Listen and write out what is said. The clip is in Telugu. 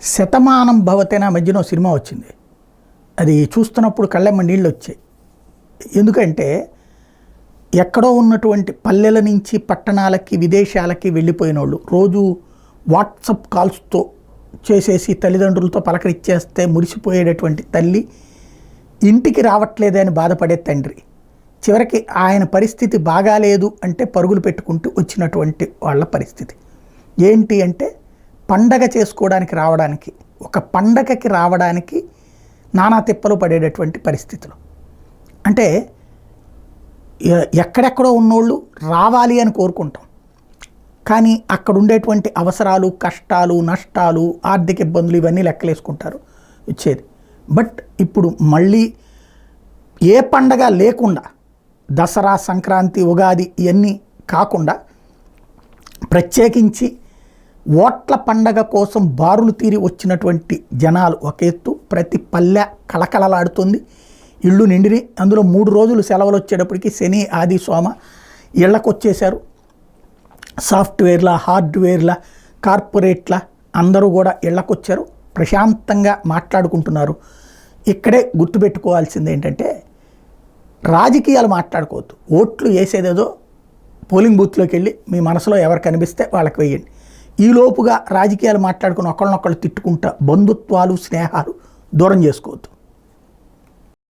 శతమానం భవతేన మధ్యన సినిమా వచ్చింది. అది చూస్తున్నప్పుడు కళ్ళెమ్మ నీళ్ళు వచ్చాయి. ఎందుకంటే ఎక్కడో ఉన్నటువంటి పల్లెల నుంచి పట్టణాలకి విదేశాలకి వెళ్ళిపోయిన వాళ్ళు రోజు వాట్సప్ కాల్స్తో చేసేసి తల్లిదండ్రులతో పలకరిచ్చేస్తే మురిసిపోయేటటువంటి తల్లి ఇంటికి రావట్లేదే అని బాధపడే తండ్రి, చివరికి ఆయన పరిస్థితి బాగాలేదు అంటే పరుగులు పెట్టుకుంటూ వచ్చినటువంటి వాళ్ళ పరిస్థితి ఏంటి అంటే పండగ చేసుకోవడానికి రావడానికి, ఒక పండగకి రావడానికి నానా తిప్పలు పడేటటువంటి పరిస్థితులు. అంటే ఎక్కడెక్కడో ఉన్నోళ్ళు రావాలి అని కోరుకుంటాం, కానీ అక్కడ ఉండేటువంటి అవసరాలు, కష్టాలు, నష్టాలు, ఆర్థిక ఇబ్బందులు ఇవన్నీ లెక్కలేసుకుంటారు వచ్చేది. బట్ ఇప్పుడు మళ్ళీ ఏ పండగ లేకుండా, దసరా, సంక్రాంతి, ఉగాది ఇవన్నీ కాకుండా ప్రత్యేకించి ఓట్ల పండగ కోసం బారులు తీరి వచ్చినటువంటి జనాలు ఒక ఎత్తు, ప్రతి పల్లె కళకళలాడుతుంది, ఇళ్ళు నిండిని. అందులో 3 రోజులు సెలవులు వచ్చేటప్పటికి శని, ఆది, సోమ ఇళ్ళకు వచ్చేశారు. సాఫ్ట్వేర్ల, హార్డ్వేర్ల, కార్పొరేట్ల అందరూ కూడా ఇళ్ళకు వచ్చారు, ప్రశాంతంగా మాట్లాడుకుంటున్నారు. ఇక్కడే గుర్తుపెట్టుకోవాల్సింది ఏంటంటే రాజకీయాలు మాట్లాడుకోవద్దు. ఓట్లు వేసేదేదో పోలింగ్ బూత్లోకి వెళ్ళి మీ మనసులో ఎవరు కనిపిస్తే వాళ్ళకి వేయండి. ఈలోపుగా రాజకీయాలు మాట్లాడుకుని ఒకళ్ళనొకళ్ళు తిట్టుకుంటా బంధుత్వాలు, స్నేహాలు దూరం చేసుకోవద్దు.